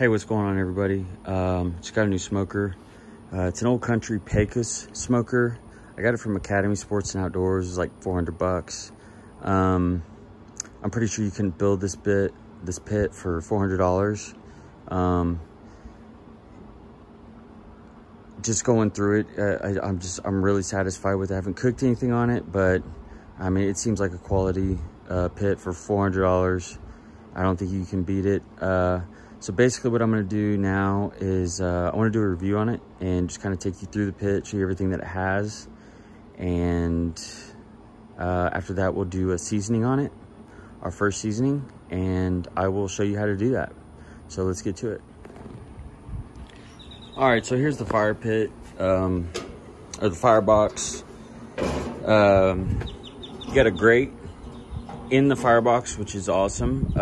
Hey, what's going on, everybody? Just got a new smoker. It's an Old Country Pecos smoker. I got it from Academy Sports and Outdoors. It's like 400 bucks. I'm pretty sure you can build this pit for $400. Just going through it, I'm really satisfied with it. I haven't cooked anything on it, but I mean, it seems like a quality pit for $400. I don't think you can beat it. So basically what I'm going to do now is I want to do a review on it and just kind of take you through the pit, show you everything that it has. And after that, we'll do a seasoning on it, our first seasoning, and I will show you how to do that. So let's get to it. All right, so here's the fire pit, or the Firebox. You got a grate in the Firebox, which is awesome.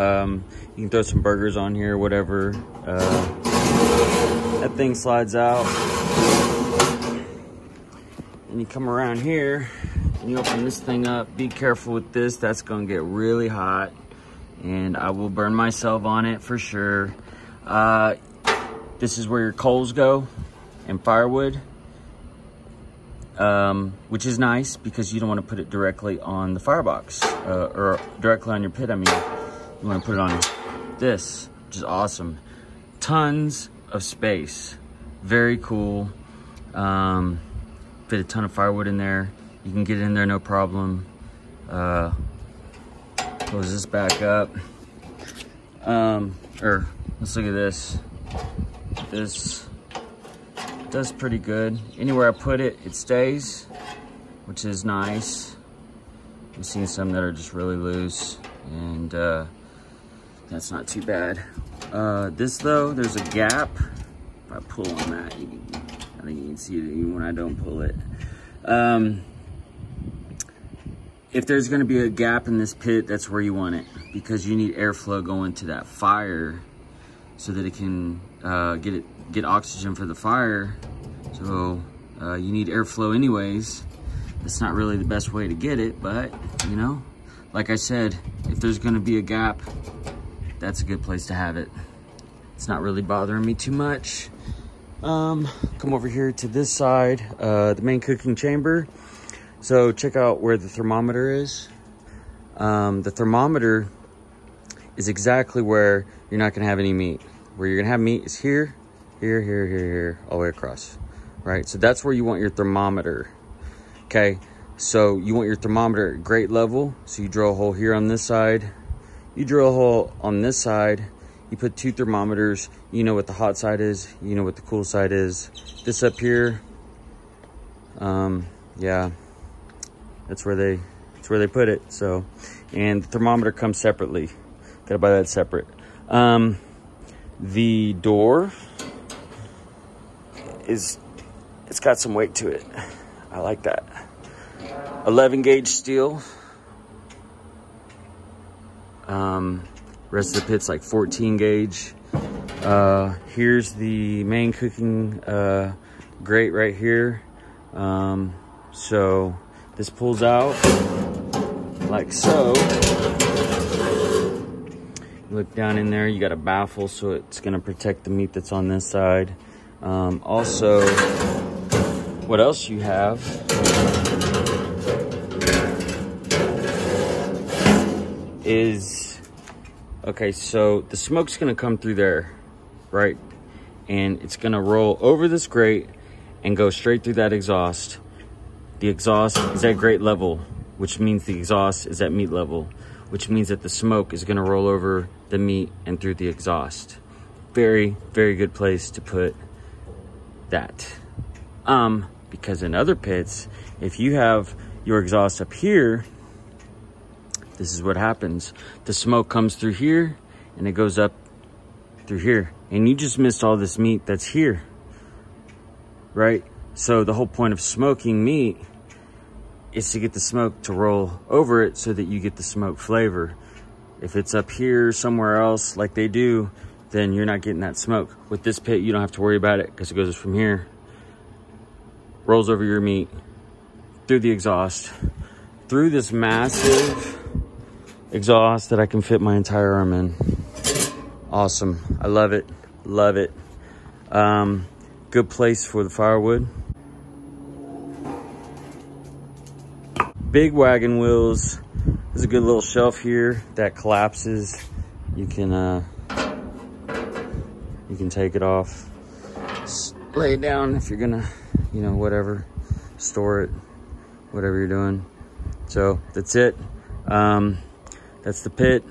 You can throw some burgers on here, whatever. That thing slides out. And you come around here and you open this thing up. Be careful with this, that's gonna get really hot. And I will burn myself on it for sure. This is where your coals go and firewood. Which is nice because you don't want to put it directly on the Firebox, or directly on your pit. I mean, you want to put it on this, which is awesome. Tons of space, very cool. Fit a ton of firewood in there. You can get it in there, no problem. Close this back up. Or let's look at this. This does pretty good. Anywhere I put it, it stays, which is nice. I've seen some that are just really loose, and that's not too bad. This though, there's a gap. If I pull on that, I think you can see it even when I don't pull it. If there's gonna be a gap in this pit, that's where you want it, because you need airflow going to that fire so that it can get oxygen for the fire. So you need airflow anyways. It's not really the best way to get it, but you know, like I said, if there's gonna be a gap, that's a good place to have it. It's not really bothering me too much. Come over here to this side, the main cooking chamber. So check out where the thermometer is. The thermometer is exactly where you're not gonna have any meat. Where you're gonna have meat is here, here, here, here, here, all the way across, right? So that's where you want your thermometer, okay? So you want your thermometer at grate level. So you drill a hole here on this side. You drill a hole on this side. You put two thermometers. You know what the hot side is. You know what the cool side is. This up here, yeah, that's where they put it. So, and the thermometer comes separately. Gotta buy that separate. The door it's got some weight to it. I like that. 11 gauge steel. Rest of the pit's like 14 gauge. Here's the main cooking grate right here. So this pulls out like so. Look down in there, you got a baffle, so it's gonna protect the meat that's on this side. Also, what else you have is, okay, so the smoke's gonna come through there, right? And it's gonna roll over this grate and go straight through that exhaust. The exhaust is at grate level, which means the exhaust is at meat level, which means that the smoke is gonna roll over the meat and through the exhaust. Very, very good place to put that. Because in other pits, if you have your exhaust up here, this is what happens. The smoke comes through here and it goes up through here. And you just missed all this meat that's here, right? So the whole point of smoking meat is to get the smoke to roll over it so that you get the smoke flavor. If it's up here somewhere else like they do, then you're not getting that smoke. With this pit, you don't have to worry about it because it goes from here, rolls over your meat, through the exhaust, through this massive exhaust that I can fit my entire arm in. Awesome. I love it. Love it. Good place for the firewood. Big wagon wheels. There's a good little shelf here that collapses. You can take it off, just lay it down if you're gonna, you know, whatever, store it, whatever you're doing. So that's it. That's the pit,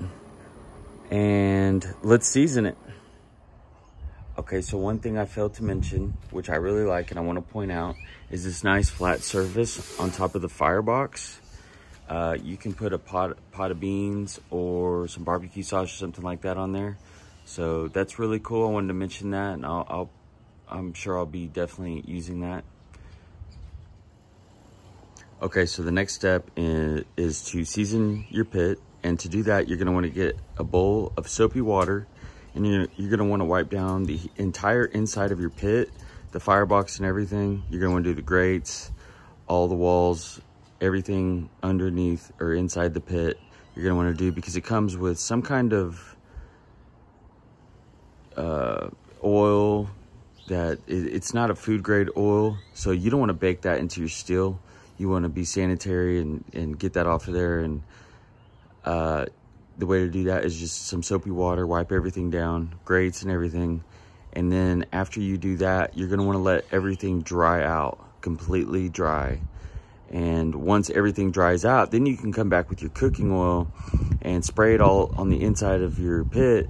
and let's season it. Okay, so one thing I failed to mention, which I really like and I want to point out, is this nice flat surface on top of the firebox. You can put a pot of beans or some barbecue sauce or something like that on there. So that's really cool. I wanted to mention that, and I'm sure I'll be definitely using that. Okay, so the next step is to season your pit. And to do that, you're gonna wanna get a bowl of soapy water, and you're gonna wanna wipe down the entire inside of your pit, the firebox and everything. You're gonna wanna do the grates, all the walls, everything underneath or inside the pit. You're gonna wanna do, because it comes with some kind of oil that it's not a food grade oil. So you don't wanna bake that into your steel. You wanna be sanitary and get that off of there. And the way to do that is just some soapy water, wipe everything down, grates and everything. And then after you do that, you're gonna wanna let everything dry out, completely dry. And once everything dries out, then you can come back with your cooking oil and spray it all on the inside of your pit.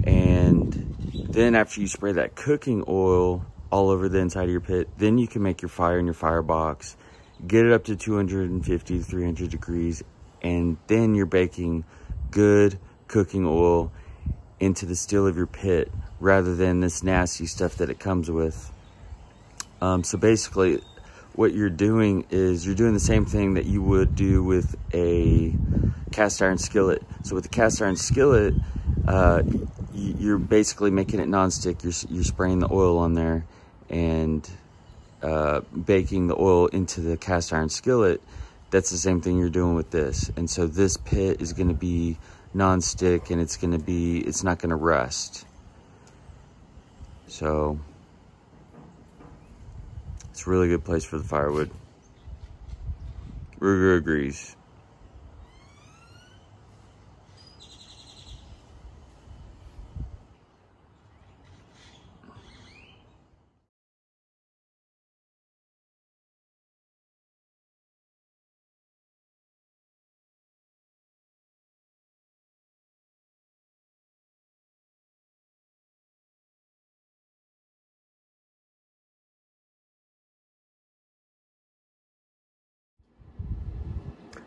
And then after you spray that cooking oil all over the inside of your pit, then you can make your fire in your firebox, get it up to 250 to 300 degrees, and then you're baking good cooking oil into the steel of your pit rather than this nasty stuff that it comes with. So basically what you're doing is you're doing the same thing that you would do with a cast iron skillet. So with the cast iron skillet, you're basically making it nonstick. You're spraying the oil on there and baking the oil into the cast iron skillet. That's the same thing you're doing with this. And so this pit is gonna be non-stick, and it's not gonna rust. So it's a really good place for the firewood. Ruger agrees.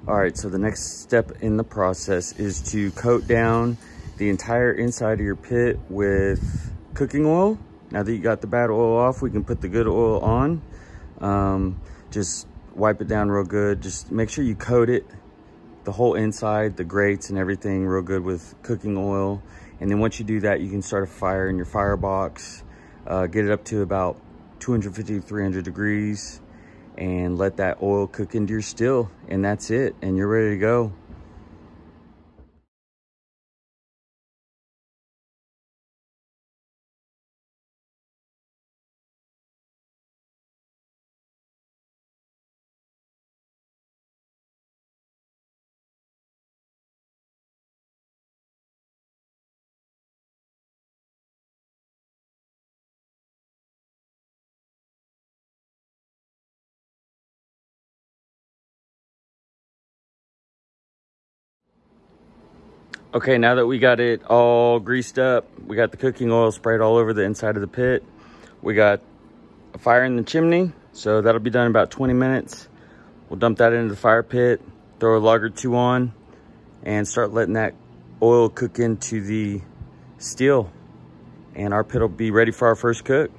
All right, so the next step in the process is to coat down the entire inside of your pit with cooking oil. Now that you got the bad oil off, we can put the good oil on. Just wipe it down real good. Just make sure you coat it, the whole inside, the grates and everything, real good with cooking oil. And then once you do that, you can start a fire in your firebox. Get it up to about 250 to 300 degrees. And let that oil cook into your steel, and that's it, and you're ready to go. Okay, now that we got it all greased up, we got the cooking oil sprayed all over the inside of the pit. We got a fire in the chimney, so that'll be done in about 20 minutes. We'll dump that into the fire pit, throw a log or two on, and start letting that oil cook into the steel. And our pit will be ready for our first cook.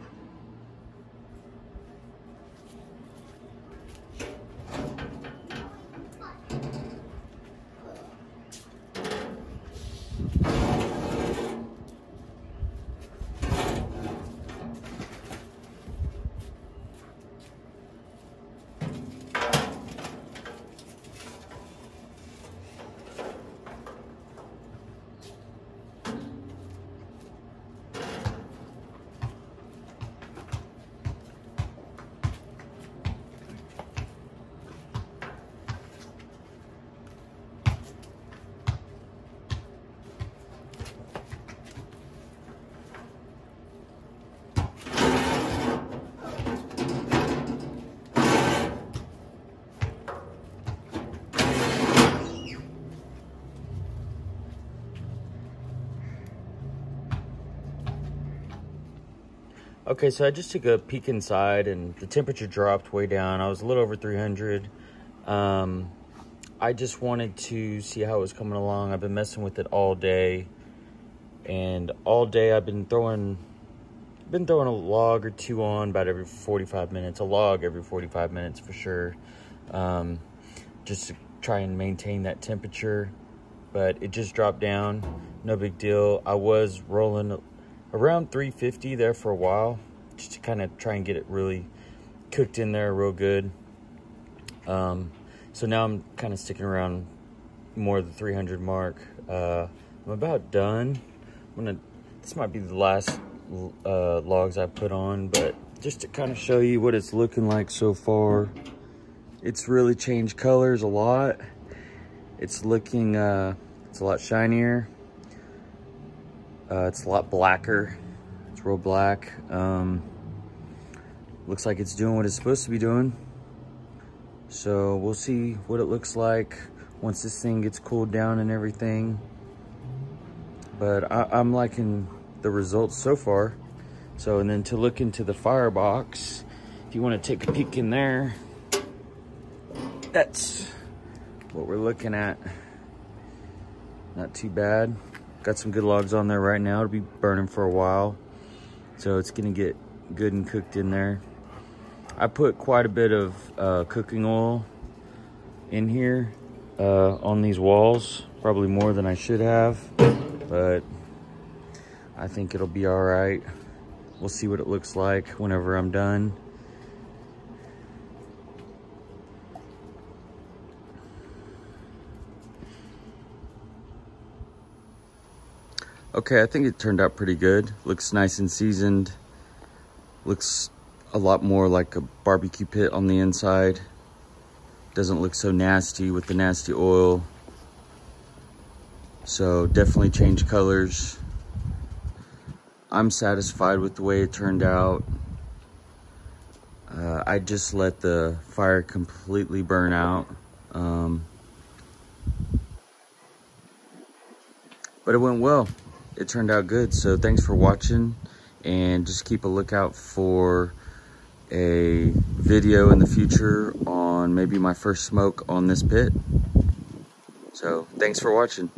Okay, so I just took a peek inside and the temperature dropped way down. I was a little over 300. I just wanted to see how it was coming along. I've been messing with it all day, and all day I've been throwing a log or two on about every 45 minutes, a log every 45 minutes for sure, just to try and maintain that temperature. But it just dropped down, no big deal. I was rolling around 350 there for a while, just to kind of try and get it really cooked in there real good. So now I'm kind of sticking around more the 300 mark. I'm about done. This might be the last logs I put on, but just to kind of show you what it's looking like so far. It's really changed colors a lot. It's looking, it's a lot shinier. It's a lot blacker. It's real black. Looks like it's doing what it's supposed to be doing. So we'll see what it looks like once this thing gets cooled down and everything. But I'm liking the results so far. So, and then to look into the Firebox, if you want to take a peek in there, that's what we're looking at. Not too bad. Got some good logs on there right now. It'll be burning for a while. So it's gonna get good and cooked in there. I put quite a bit of cooking oil in here on these walls, probably more than I should have, but I think it'll be all right. We'll see what it looks like whenever I'm done. Okay, I think it turned out pretty good. Looks nice and seasoned. Looks a lot more like a barbecue pit on the inside. Doesn't look so nasty with the nasty oil. So definitely changed colors. I'm satisfied with the way it turned out. I just let the fire completely burn out. But it went well. It turned out good. So thanks for watching, and just keep a lookout for a video in the future on maybe my first smoke on this pit. So thanks for watching.